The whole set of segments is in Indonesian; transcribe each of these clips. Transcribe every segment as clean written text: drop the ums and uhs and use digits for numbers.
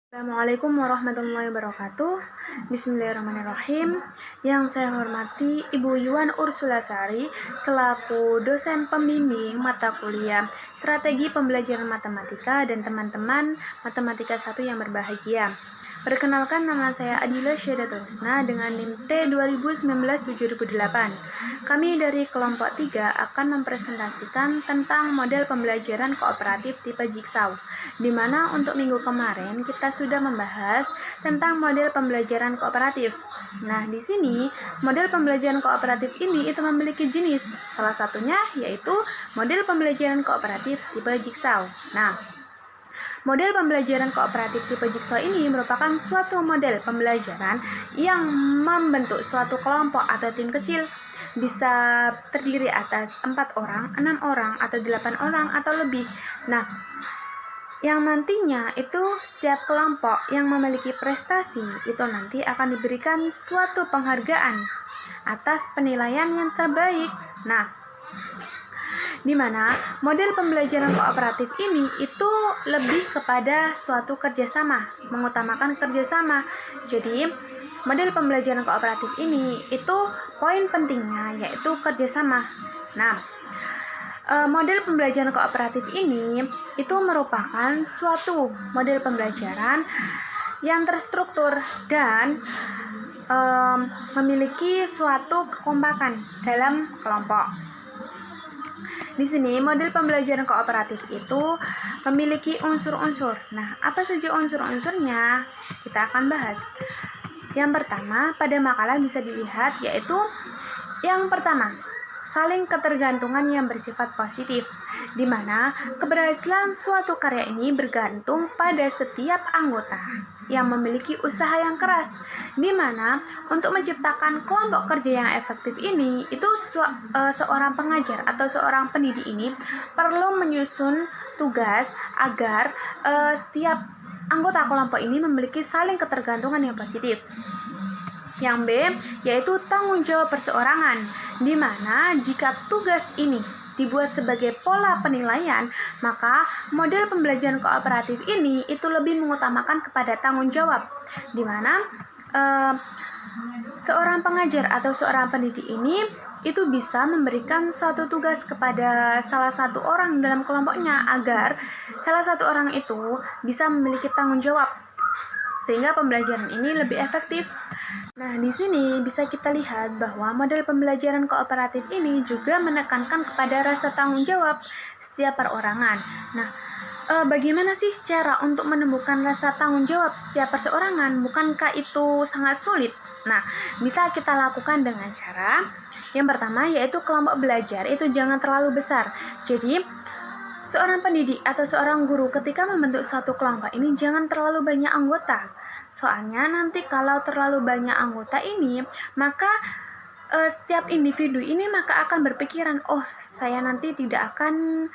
Assalamualaikum warahmatullahi wabarakatuh. Bismillahirrahmanirrahim. Yang saya hormati Ibu Yuwan Ursulasari selaku dosen pembimbing mata kuliah Strategi Pembelajaran Matematika dan teman-teman Matematika 1 yang berbahagia. Perkenalkan, nama saya Adila Syahdatul Husna dengan NIM T 2019-2008. Kami dari kelompok 3 akan mempresentasikan tentang model pembelajaran kooperatif tipe Jigsaw, di mana untuk minggu kemarin kita sudah membahas tentang model pembelajaran kooperatif. Nah, di sini model pembelajaran kooperatif ini itu memiliki jenis, salah satunya yaitu model pembelajaran kooperatif tipe Jigsaw. Nah, model pembelajaran kooperatif tipe Jigsaw ini merupakan suatu model pembelajaran yang membentuk suatu kelompok atau tim kecil, bisa terdiri atas 4 orang, 6 orang, atau 8 orang, atau lebih. Nah, yang nantinya itu setiap kelompok yang memiliki prestasi itu nanti akan diberikan suatu penghargaan atas penilaian yang terbaik. Nah, di mana model pembelajaran kooperatif ini itu lebih kepada suatu kerjasama, mengutamakan kerjasama. Jadi, model pembelajaran kooperatif ini itu poin pentingnya yaitu kerjasama. Nah, model pembelajaran kooperatif ini itu merupakan suatu model pembelajaran yang terstruktur dan memiliki suatu kekompakan dalam kelompok. Di sini model pembelajaran kooperatif itu memiliki unsur-unsur. Nah, apa saja unsur-unsurnya? Kita akan bahas. Yang pertama, pada makalah bisa dilihat yaitu yang pertama, saling ketergantungan yang bersifat positif, di mana keberhasilan suatu karya ini bergantung pada setiap anggota yang memiliki usaha yang keras, di mana untuk menciptakan kelompok kerja yang efektif ini itu seorang pengajar atau seorang pendidik ini perlu menyusun tugas agar setiap anggota kelompok ini memiliki saling ketergantungan yang positif. Yang B, yaitu tanggung jawab perseorangan, di mana jika tugas ini dibuat sebagai pola penilaian, maka model pembelajaran kooperatif ini itu lebih mengutamakan kepada tanggung jawab, di mana seorang pengajar atau seorang pendidik ini itu bisa memberikan suatu tugas kepada salah satu orang dalam kelompoknya agar salah satu orang itu bisa memiliki tanggung jawab, sehingga pembelajaran ini lebih efektif. Nah, di sini bisa kita lihat bahwa model pembelajaran kooperatif ini juga menekankan kepada rasa tanggung jawab setiap perorangan. Nah, bagaimana sih cara untuk menemukan rasa tanggung jawab setiap perseorangan? Bukankah itu sangat sulit? Nah, bisa kita lakukan dengan cara yang pertama yaitu kelompok belajar itu jangan terlalu besar. Jadi, seorang pendidik atau seorang guru ketika membentuk suatu kelompok ini jangan terlalu banyak anggota. Soalnya nanti kalau terlalu banyak anggota ini, maka setiap individu ini maka akan berpikiran, oh saya nanti tidak akan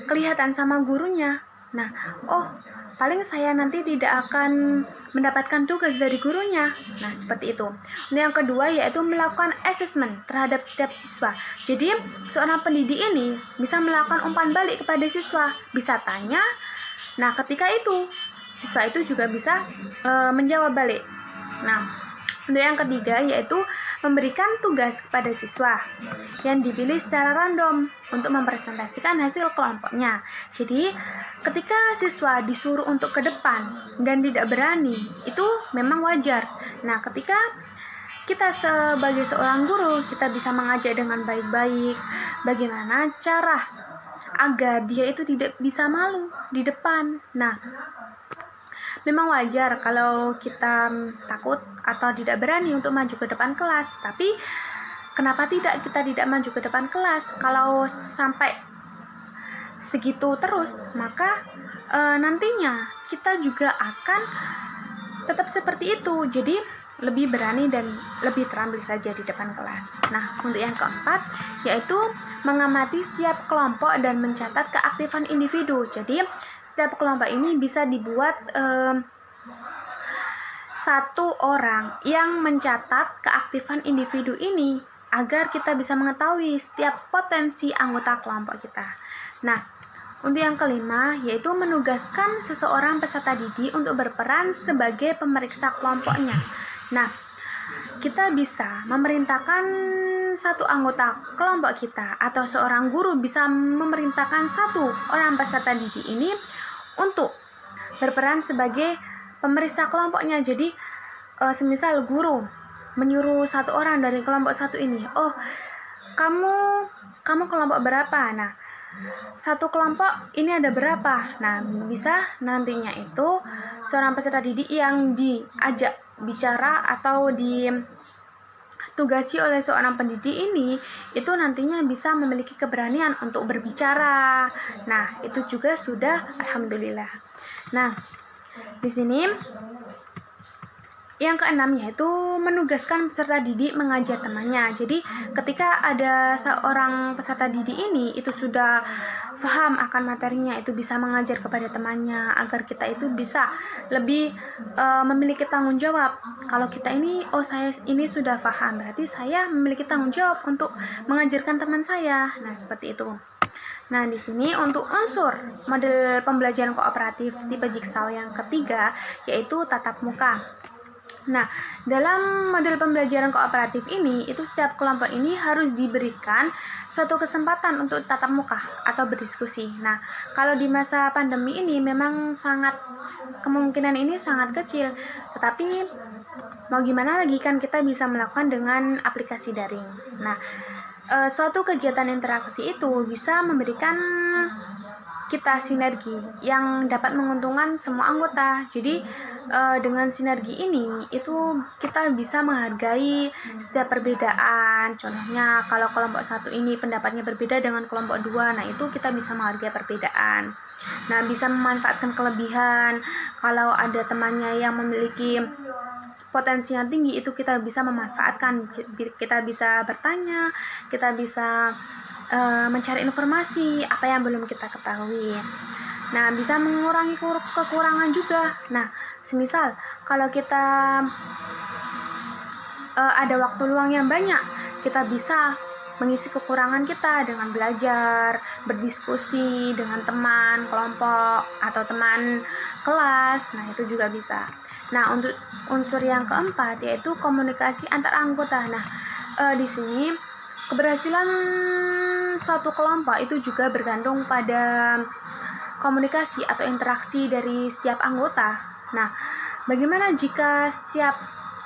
kelihatan sama gurunya. Nah, oh paling saya nanti tidak akan mendapatkan tugas dari gurunya. Nah, seperti itu. Nah, yang kedua yaitu melakukan assessment terhadap setiap siswa. Jadi, seorang pendidik ini bisa melakukan umpan balik kepada siswa, bisa tanya. Nah, ketika itu siswa itu juga bisa menjawab balik. Nah, untuk yang ketiga yaitu memberikan tugas kepada siswa yang dipilih secara random untuk mempresentasikan hasil kelompoknya. Jadi, ketika siswa disuruh untuk ke depan dan tidak berani, itu memang wajar. Nah, ketika kita sebagai seorang guru, kita bisa mengajak dengan baik-baik bagaimana cara agar dia itu tidak bisa malu di depan. Nah, memang wajar kalau kita takut atau tidak berani untuk maju ke depan kelas, tapi kenapa kita tidak maju ke depan kelas? Kalau sampai segitu terus, maka nantinya kita juga akan tetap seperti itu. Jadi lebih berani dan lebih terampil saja di depan kelas. Nah, untuk yang keempat yaitu mengamati setiap kelompok dan mencatat keaktifan individu. Jadi setiap kelompok ini bisa dibuat satu orang yang mencatat keaktifan individu ini agar kita bisa mengetahui setiap potensi anggota kelompok kita. Nah, Untuk yang kelima, yaitu menugaskan seseorang peserta didik untuk berperan sebagai pemeriksa kelompoknya. Nah, kita bisa memerintahkan satu anggota kelompok kita atau seorang guru bisa memerintahkan satu orang peserta didik ini untuk berperan sebagai pemeriksa kelompoknya. Jadi, semisal guru menyuruh satu orang dari kelompok satu ini, kamu kelompok berapa? Nah, satu kelompok ini ada berapa? Nah, bisa nantinya itu seorang peserta didik yang diajak bicara atau ditugasi oleh seorang pendidik ini itu nantinya bisa memiliki keberanian untuk berbicara. Nah, itu juga sudah alhamdulillah. Nah, di sini yang keenam yaitu menugaskan peserta didik mengajar temannya. Jadi ketika ada seorang peserta didik ini itu sudah paham akan materinya, itu bisa mengajar kepada temannya agar kita itu bisa lebih memiliki tanggung jawab. Kalau kita ini, saya ini sudah paham, berarti saya memiliki tanggung jawab untuk mengajarkan teman saya. Nah, seperti itu. Nah, di sini untuk unsur model pembelajaran kooperatif tipe Jigsaw yang ketiga yaitu tatap muka. Nah, dalam model pembelajaran kooperatif ini, itu setiap kelompok ini harus diberikan suatu kesempatan untuk tatap muka atau berdiskusi. Nah, kalau di masa pandemi ini memang kemungkinan ini sangat kecil, tetapi mau gimana lagi kan kita bisa melakukan dengan aplikasi daring. Nah, suatu kegiatan interaksi itu bisa memberikan kita sinergi yang dapat menguntungkan semua anggota. Jadi dengan sinergi ini itu kita bisa menghargai setiap perbedaan. Contohnya kalau kelompok satu ini pendapatnya berbeda dengan kelompok dua, nah itu kita bisa menghargai perbedaan. Nah, bisa memanfaatkan kelebihan. Kalau ada temannya yang memiliki potensi yang tinggi, itu kita bisa memanfaatkan. Kita bisa bertanya, kita bisa mencari informasi apa yang belum kita ketahui. Nah, bisa mengurangi kekurangan juga. Nah, semisal kalau kita ada waktu luang yang banyak, kita bisa mengisi kekurangan kita dengan belajar, berdiskusi dengan teman kelompok atau teman kelas. Nah, itu juga bisa. Nah, untuk unsur yang keempat yaitu komunikasi antar anggota. Nah, di sini keberhasilan suatu kelompok itu juga bergantung pada komunikasi atau interaksi dari setiap anggota. Nah, bagaimana jika setiap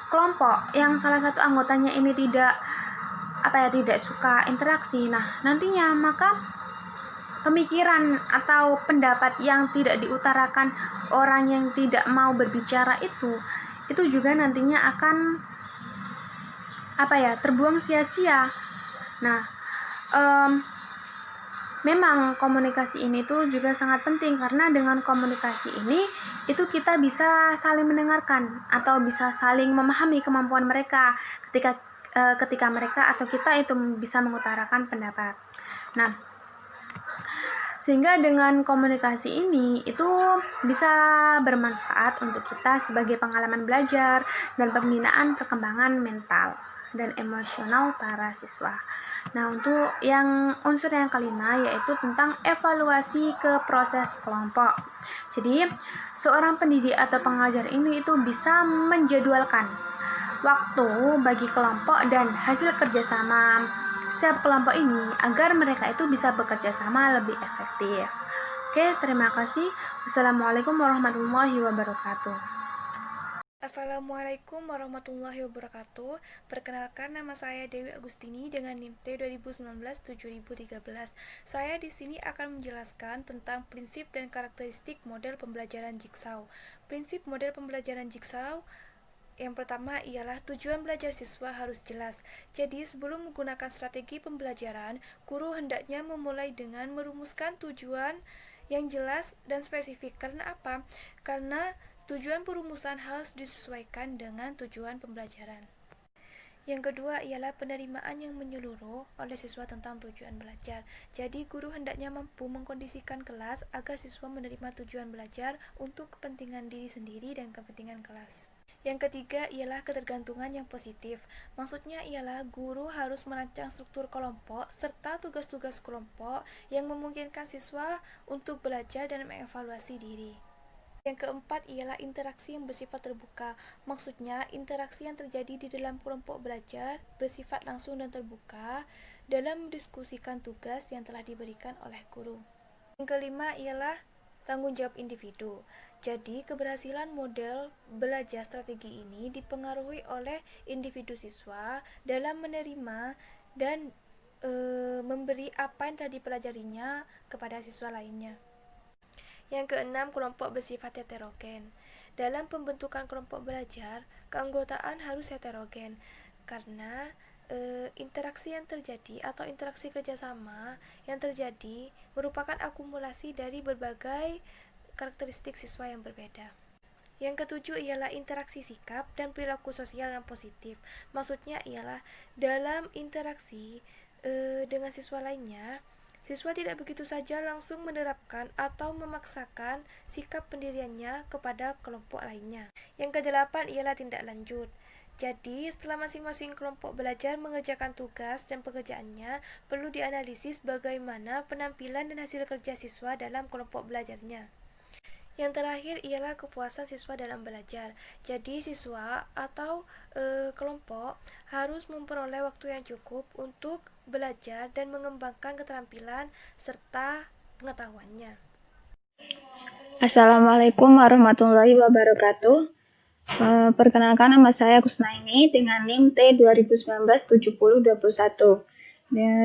kelompok yang salah satu anggotanya ini tidak suka interaksi? Nah, nantinya maka pemikiran atau pendapat yang tidak diutarakan orang yang tidak mau berbicara itu juga nantinya akan terbuang sia-sia. Nah, memang komunikasi ini tuh juga sangat penting karena dengan komunikasi ini itu kita bisa saling mendengarkan atau bisa saling memahami kemampuan mereka ketika mereka atau kita itu bisa mengutarakan pendapat. Nah, sehingga dengan komunikasi ini itu bisa bermanfaat untuk kita sebagai pengalaman belajar dan pembinaan perkembangan mental dan emosional para siswa. Nah, untuk yang unsur yang kelima yaitu tentang evaluasi ke proses kelompok. Jadi, seorang pendidik atau pengajar ini itu bisa menjadwalkan waktu bagi kelompok dan hasil kerjasama setiap kelompok ini agar mereka itu bisa bekerja sama lebih efektif. Oke, terima kasih. Wassalamualaikum warahmatullahi wabarakatuh. Assalamualaikum warahmatullahi wabarakatuh. Perkenalkan, nama saya Dewi Agustini dengan NIM T 2019-7013. Saya di sini akan menjelaskan tentang prinsip dan karakteristik model pembelajaran Jigsaw. Prinsip model pembelajaran Jigsaw yang pertama ialah tujuan belajar siswa harus jelas. Jadi, sebelum menggunakan strategi pembelajaran, guru hendaknya memulai dengan merumuskan tujuan yang jelas dan spesifik. Karena apa? Karena tujuan perumusan harus disesuaikan dengan tujuan pembelajaran. Yang kedua ialah penerimaan yang menyeluruh oleh siswa tentang tujuan belajar. Jadi, guru hendaknya mampu mengkondisikan kelas agar siswa menerima tujuan belajar untuk kepentingan diri sendiri dan kepentingan kelas. Yang ketiga ialah ketergantungan yang positif. Maksudnya ialah guru harus merancang struktur kelompok serta tugas-tugas kelompok yang memungkinkan siswa untuk belajar dan mengevaluasi diri. Yang keempat ialah interaksi yang bersifat terbuka. Maksudnya, interaksi yang terjadi di dalam kelompok belajar bersifat langsung dan terbuka dalam mendiskusikan tugas yang telah diberikan oleh guru. Yang kelima ialah tanggung jawab individu. Jadi, keberhasilan model belajar strategi ini dipengaruhi oleh individu siswa dalam menerima dan memberi apa yang telah dipelajarinya kepada siswa lainnya. Yang keenam, kelompok bersifat heterogen. Dalam pembentukan kelompok belajar, keanggotaan harus heterogen karena interaksi yang terjadi atau interaksi kerjasama yang terjadi merupakan akumulasi dari berbagai karakteristik siswa yang berbeda. Yang ketujuh ialah interaksi sikap dan perilaku sosial yang positif. Maksudnya ialah dalam interaksi dengan siswa lainnya, siswa tidak begitu saja langsung menerapkan atau memaksakan sikap pendiriannya kepada kelompok lainnya. Yang kedelapan ialah tindak lanjut. Jadi, setelah masing-masing kelompok belajar mengerjakan tugas dan pekerjaannya, perlu dianalisis bagaimana penampilan dan hasil kerja siswa dalam kelompok belajarnya. Yang terakhir ialah kepuasan siswa dalam belajar. Jadi, siswa atau kelompok harus memperoleh waktu yang cukup untuk belajar dan mengembangkan keterampilan serta pengetahuannya. Assalamualaikum warahmatullahi wabarakatuh. Perkenalkan, nama saya Kusnaini dengan NIM T2019-7021.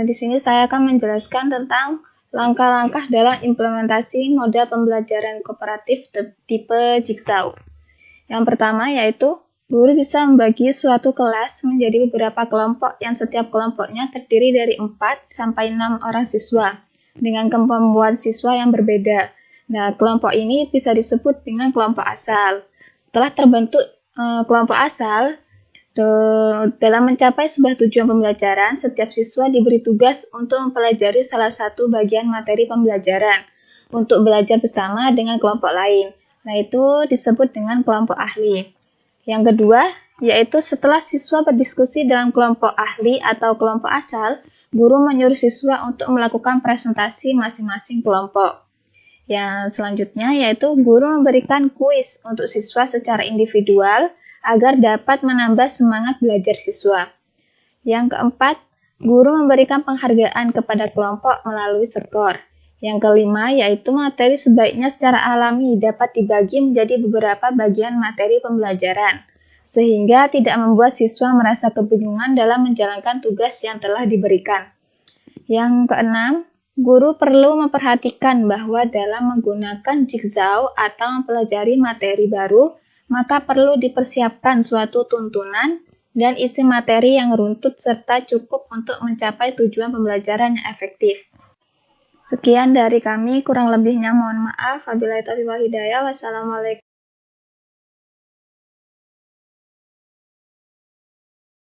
Di sini saya akan menjelaskan tentang langkah-langkah dalam implementasi model pembelajaran kooperatif tipe Jigsaw. Yang pertama yaitu guru bisa membagi suatu kelas menjadi beberapa kelompok yang setiap kelompoknya terdiri dari 4 sampai 6 orang siswa dengan kemampuan siswa yang berbeda. Nah, kelompok ini bisa disebut dengan kelompok asal. Setelah terbentuk kelompok asal, dalam mencapai sebuah tujuan pembelajaran, setiap siswa diberi tugas untuk mempelajari salah satu bagian materi pembelajaran untuk belajar bersama dengan kelompok lain. Nah, itu disebut dengan kelompok ahli. Yang kedua, yaitu setelah siswa berdiskusi dalam kelompok ahli atau kelompok asal, guru menyuruh siswa untuk melakukan presentasi masing-masing kelompok. Yang selanjutnya yaitu guru memberikan kuis untuk siswa secara individual agar dapat menambah semangat belajar siswa. Yang keempat, guru memberikan penghargaan kepada kelompok melalui skor. Yang kelima yaitu materi sebaiknya secara alami dapat dibagi menjadi beberapa bagian materi pembelajaran, sehingga tidak membuat siswa merasa kebingungan dalam menjalankan tugas yang telah diberikan. Yang keenam, guru perlu memperhatikan bahwa dalam menggunakan Jigsaw atau mempelajari materi baru, maka perlu dipersiapkan suatu tuntunan dan isi materi yang runtut serta cukup untuk mencapai tujuan pembelajaran yang efektif. Sekian dari kami, kurang lebihnya mohon maaf. Wabillahi taufiq wal hidayah. Wassalamualaikum.